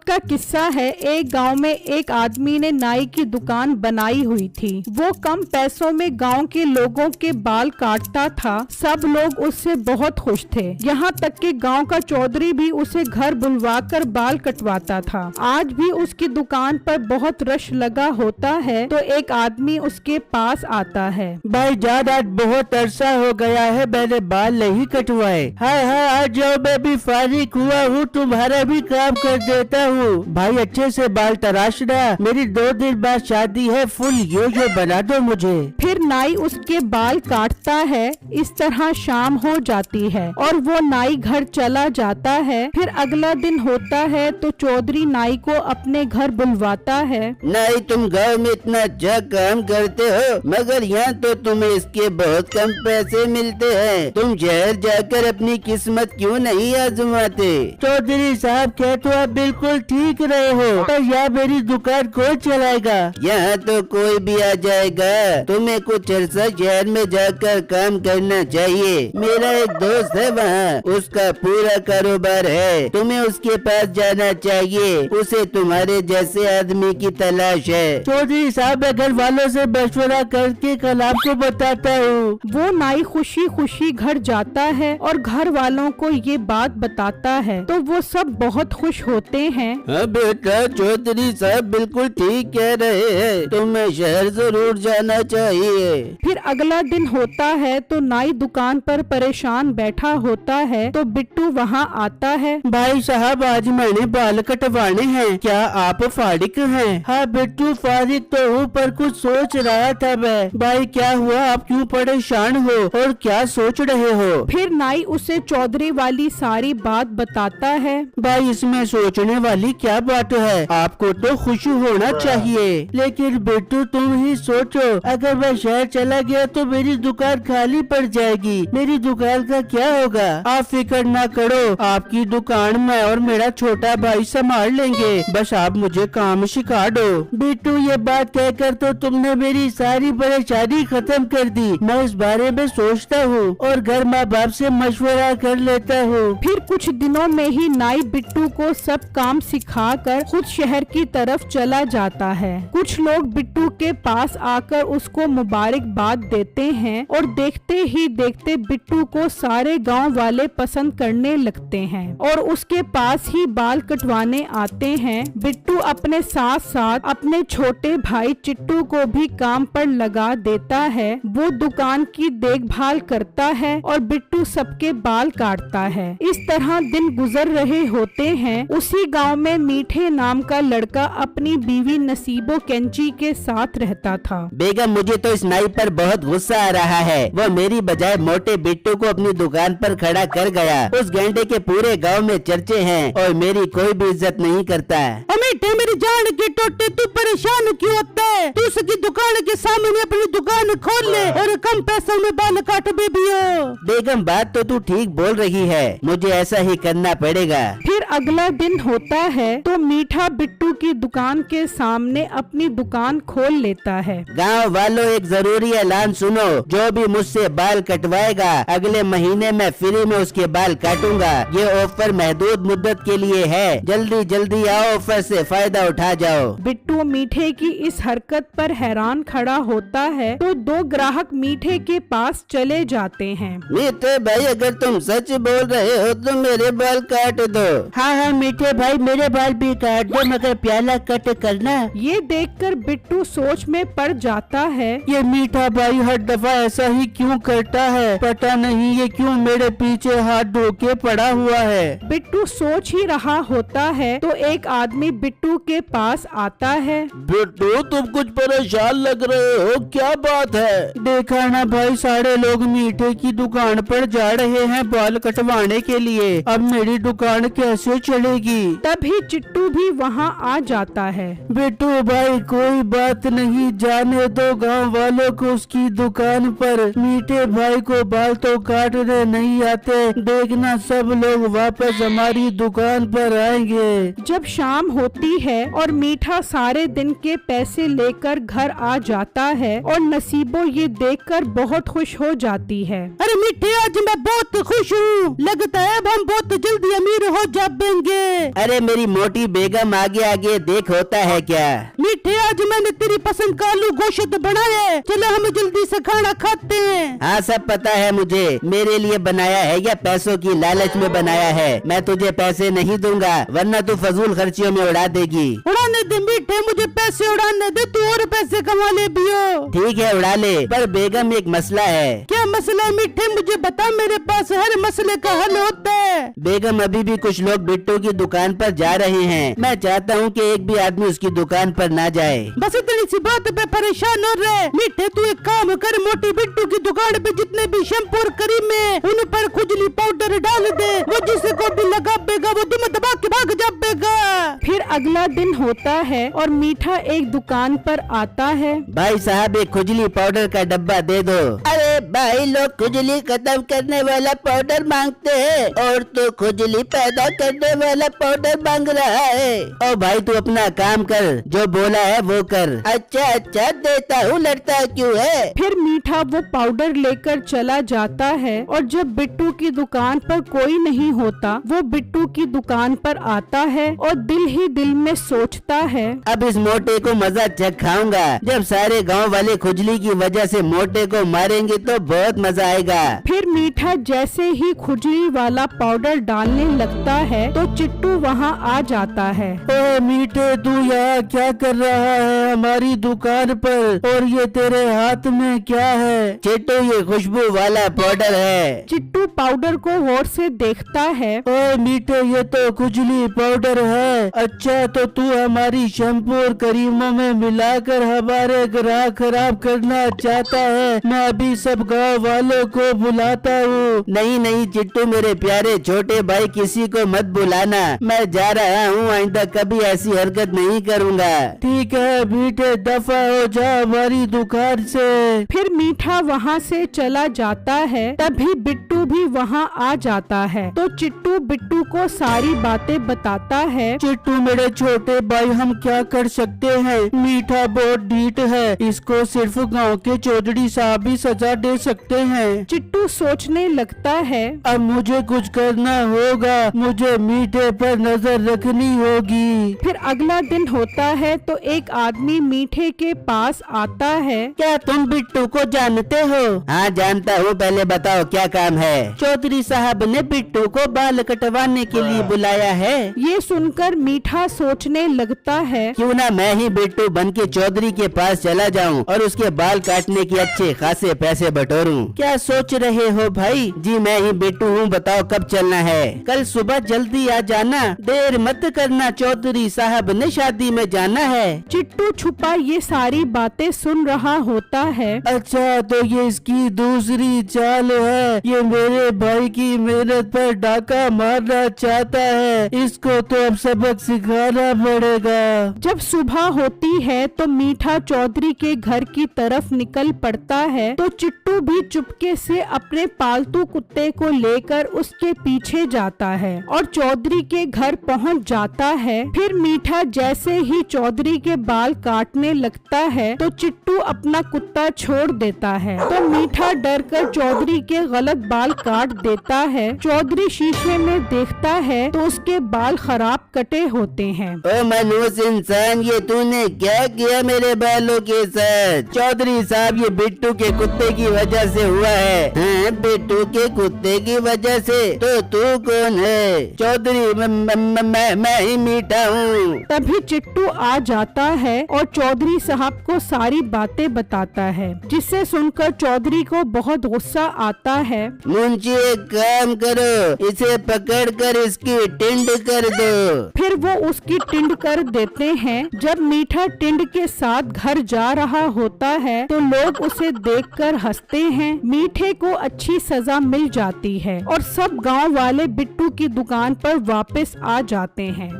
का किस्सा है। एक गांव में एक आदमी ने नाई की दुकान बनाई हुई थी। वो कम पैसों में गांव के लोगों के बाल काटता था। सब लोग उससे बहुत खुश थे, यहाँ तक कि गांव का चौधरी भी उसे घर बुलवाकर बाल कटवाता था। आज भी उसकी दुकान पर बहुत रश लगा होता है तो एक आदमी उसके पास आता है। भाईजान, आज बहुत अरसा हो गया है, मैंने बाल नहीं कटवाए। हाय हाय, आज जाओ, मैं भी फारिग हुआ हूँ, तुम्हारा भी काम कर देता हूँ। भाई अच्छे से बाल तराशना, मेरी 2 दिन बाद शादी है, फुल यो बना दो मुझे। फिर नाई उसके बाल काटता है। इस तरह शाम हो जाती है और वो नाई घर चला जाता है। फिर अगला दिन होता है तो चौधरी नाई को अपने घर बुलवाता है। नाई, तुम गांव में इतना अच्छा काम करते हो, मगर यहाँ तो तुम्हें इसके बहुत कम पैसे मिलते हैं। तुम शहर जाकर अपनी किस्मत क्यों नहीं आजमाते? चौधरी साहब, कह तो आप बिल्कुल ठीक रहे हो, पर यहाँ मेरी दुकान कौन चलाएगा? यहाँ तो कोई भी आ जाएगा। तुम्हें कुछ अर्सा शहर में जाकर काम करना चाहिए। मेरा एक दोस्त है वहाँ, उसका पूरा कारोबार है। तुम्हें उसके पास जाना चाहिए, उसे तुम्हारे जैसे आदमी की तलाश है। चौधरी साहब, मैं घर वालों से मशवरा करके कल आपको बताता हूँ। वो नाई खुशी खुशी घर जाता है और घर वालों को ये बात बताता है तो वो सब बहुत खुश होते हैं। हाँ बेटा, चौधरी साहब बिल्कुल ठीक कह रहे हैं, तुम्हें शहर जरूर जाना चाहिए। फिर अगला दिन होता है तो नाई दुकान पर परेशान बैठा होता है तो बिट्टू वहाँ आता है। भाई साहब, आज मैंने बाल कटवाने हैं, क्या आप फारिग हैं? हाँ बिट्टू, फारिग तो हूँ, पर कुछ सोच रहा था मैं। भाई क्या हुआ, आप क्यों परेशान हो और क्या सोच रहे हो? फिर नाई उसे चौधरी वाली सारी बात बताता है। भाई, इसमें सोचने वाली क्या बात है, आपको तो खुश होना चाहिए। लेकिन बिट्टू, तुम ही सोचो, अगर मैं शहर चला गया तो मेरी दुकान खाली पड़ जाएगी। मेरी दुकान का क्या होगा? आप फिक्र ना करो, आपकी दुकान मैं और मेरा छोटा भाई संभाल लेंगे, बस आप मुझे काम सिखा दो। बिट्टू, ये बात कहकर तो तुमने मेरी सारी परेशानी खत्म कर दी। मैं इस बारे में सोचता हूँ और घर माँ बाप से मशवरा कर लेता हूँ। फिर कुछ दिनों में ही नाई बिट्टू को सब काम सिखाकर खुद शहर की तरफ चला जाता है। कुछ लोग बिट्टू के पास आकर उसको मुबारकबाद देते हैं और देखते ही देखते बिट्टू को सारे गांव वाले पसंद करने लगते हैं और उसके पास ही बाल कटवाने आते हैं। बिट्टू अपने साथ साथ अपने छोटे भाई चिट्टू को भी काम पर लगा देता है। वो दुकान की देखभाल करता है और बिट्टू सबके बाल काटता है। इस तरह दिन गुजर रहे होते हैं। उसी गांव में मीठे नाम का लड़का अपनी बीवी नसीबो कैंची के साथ रहता था। बेगम, मुझे तो इस नाई पर बहुत गुस्सा आ रहा है। वो मेरी बजाय मोटे बिट्टू को अपनी दुकान पर खड़ा कर गया। उस घंटे के पूरे गांव में चर्चे हैं और मेरी कोई भी इज्जत नहीं करता। मीठे, मेरी जान के टोटे, तू परेशान क्यों होता है? तू उसकी दुकान के सामने अपनी दुकान खोल ले और कम पैसों में बाल काट बेबियो। बेगम, बात तो तू ठीक बोल रही है, मुझे ऐसा ही करना पड़ेगा। फिर अगला दिन होता है तो मीठा बिट्टू की दुकान के सामने अपनी दुकान खोल लेता है। गांव वालों, एक जरूरी ऐलान सुनो, जो भी मुझसे बाल कटवाएगा अगले महीने में फ्री में उसके बाल काटूंगा। ये ऑफर महदूद मुद्दत के लिए है, जल्दी जल्दी आओ, ऑफर से फायदा उठा जाओ। बिट्टू मीठे की इस हरकत पर हैरान खड़ा होता है तो 2 ग्राहक मीठे के पास चले जाते हैं। मीठे भाई, अगर तुम सच बोल रहे हो तो मेरे बाल काट दो। हाँ हाँ मीठे भाई, मेरे बाल भी काट दो, मगर प्याला कट करना। ये देखकर बिट्टू सोच में पड़ जाता है। ये मीठा भाई हर दफा ऐसा ही क्यों करता है? पता नहीं ये क्यों मेरे पीछे हाथ धो के पड़ा हुआ है। बिट्टू सोच ही रहा होता है तो एक आदमी बिट्टू के पास आता है। बिट्टू, तुम कुछ परेशान लग रहे हो, क्या बात है? देखा ना भाई, सारे लोग मीठे की दुकान पर जा रहे हैं बाल कटवाने के लिए। अब मेरी दुकान कैसे चलेगी? तभी चिट्टू भी वहाँ आ जाता है। बिट्टू भाई, कोई बात नहीं, जाने दो गांव वालों को उसकी दुकान पर। मीठे भाई को बाल तो काटने नहीं आते, देखना सब लोग वापस हमारी दुकान पर आएंगे। जब शाम होती है और मीठा सारे दिन के पैसे लेकर घर आ जाता है और नसीबो ये देखकर बहुत खुश हो जाती है। अरे मीठे, आज मैं बहुत खुश हूँ, लगता है अब हम बहुत जल्दी अमीर हो जाएंगे। अरे मेरी मोटी बेगम, आगे आगे देख होता है क्या। मीठे, आज मैंने तेरी पसंद का आलू गोश्त बनाया है, चलो हम जल्दी से खाना खाते हैं। हाँ सब पता है मुझे, मेरे लिए बनाया है या पैसों की लालच में बनाया है। मैं तुझे पैसे नहीं दूंगा, वरना तू फजूल खर्चियों में उड़ा देगी। उड़ाने दे मीठे, मुझे पैसे उड़ाने दे, तू और पैसे कमा ले बियो। ठीक है उड़ा ले, पर बेगम एक मसला है। क्या मसला है मीठे, मुझे बता, मेरे पास हर मसले का हल होता है। बेगम, अभी भी कुछ लोग बिट्टू की दुकान पर जा रहे हैं, मैं चाहता हूँ कि एक भी आदमी उसकी दुकान पर ना जाए। बस इतनी सी बात पे परेशान हो रहे। मीठे, तू एक काम कर, मोटी बिट्टू की दुकान पे जितने भी शैम्पू और क्रीम है उन पर खुजली पाउडर डाल दे, वो जिसे को भी लगाएगा वो दुम दबा के भाग जाएगा। फिर अगला दिन होता है और मीठा एक दुकान पर आता है। भाई साहब, एक खुजली पाउडर का डब्बा दे दो। अरे भाई, लोग खुजली खत्म करने वाला पाउडर मांगते हैं और तो खुजली पैदा करने वाला पाउडर मांग रहा है। ओ भाई, तू अपना काम कर, जो बोला है वो कर। अच्छा अच्छा देता हूँ, लड़ता क्यों है। फिर मीठा वो पाउडर लेकर चला जाता है और जब बिट्टू की दुकान पर कोई नहीं होता, वो बिट्टू की दुकान पर आता है और दिल ही दिल में सोचता है, अब इस मोटे को मजा चखाऊंगा। जब सारे गांव वाले खुजली की वजह से मोटे को मारेंगे तो बहुत मजा आएगा। फिर मीठा जैसे ही खुजली वाला पाउडर डालने लगता है तो चिट्टू वहाँ आ जाता है। ओ मीठे, तू यहाँ क्या कर रहा है हमारी दुकान पर, और ये तेरे हाथ में क्या है। चिट्टू, ये खुशबू वाला पाउडर है। चिट्टू पाउडर को गौर से देखता है। ओ मीठे, ये तो खुजली पाउडर है। अच्छा, तो तू हमारी शैम्पू और क्रीमों में मिलाकर हमारे ग्राहक खराब करना चाहता है। मैं अभी सब गाँव वालों को बुलाता हूँ। नहीं नहीं चिट्टू मेरे प्यारे छोटे भाई, किसी को मत बुलाना, मैं जा रहा हूँ, आइंदा कभी ऐसी हरकत नहीं करूँगा। ठीक है मीठे, दफा हो जा हमारी दुकान से। फिर मीठा वहाँ से चला जाता है। तभी बिट्टू भी वहाँ आ जाता है तो चिट्टू बिट्टू को सारी बातें बताता है। चिट्टू मेरे छोटे भाई, हम क्या कर सकते हैं, मीठा बहुत ढीठ है, इसको सिर्फ गांव के चौधरी साहब ही सजा दे सकते हैं। चिट्टू सोचने लगता है, अब मुझे कुछ करना होगा, मुझे मीठे पर नजर रखनी होगी। फिर अगला दिन होता है तो एक आदमी मीठे के पास आता है। क्या तुम बिट्टू को जानते हो? हाँ जानता हूँ, पहले बताओ क्या काम है। चौधरी साहब ने बिट्टू को बाल कटवाने के लिए बुलाया है। ये सुनकर मीठा सोचने लगता है, क्यों ना मैं ही बिट्टू बन के चौधरी के पास चला जाऊँ और उसके बाल काटने के अच्छे खासे पैसे बटोरूं। क्या सोच रहे हो भाई? जी मैं ही बिट्टू हूँ, बताओ कब चलना है। कल सुबह जल्दी आ जाना, देर मत करना, चौधरी साहब ने शादी में जाना है। चिट्टू छुपा ये सारी बातें सुन रहा होता है। अच्छा, तो ये इसकी दूसरी चाल है, ये मेरे भाई की मेहनत पर डाका मारना चाहता है, इसको तो अब सबक सिखाना पड़ेगा। जब सुबह होती है तो मीठा चौधरी के घर की तरफ निकल पड़ता है तो चिट्टू भी चुपके से अपने पालतू कुत्ते को लेकर उसके पीछे जाता है और चौधरी के घर पहुंच जाता है। फिर मीठा जैसे ही चौधरी के बाल काटने लगता है तो चिट्टू अपना कुत्ता छोड़ देता है तो मीठा डर कर चौधरी के गलत बाल काट देता है। चौधरी शीशे में देखता है तो उसके बाल खराब कटे होते हैं। ओ मनहूस इंसान, ये तूने क्या किया मेरे बालों के साथ? चौधरी साहब, ये बिट्टू के कुत्ते की वजह से हुआ है। हाँ, बिट्टू के कुत्ते की वजह से? तो तू कौन है? चौधरी, मैं ही मीठा हूँ। तभी चिट्टू आ जाता है और चौधरी साहब को सारी बातें बताता है, जिससे सुनकर चौधरी को बहुत गुस्सा आता है। मुंशी, एक काम करो, इसे पकड़कर इसकी टिंड कर दो। फिर वो उसकी टिंड कर देते हैं। जब मीठा टिंड के साथ घर जा रहा होता है तो लोग उसे देखकर हंसते हैं। मीठे को अच्छी सजा मिल जाती है और सब गांव वाले बिट्टू की दुकान पर वापस आ जाते हैं।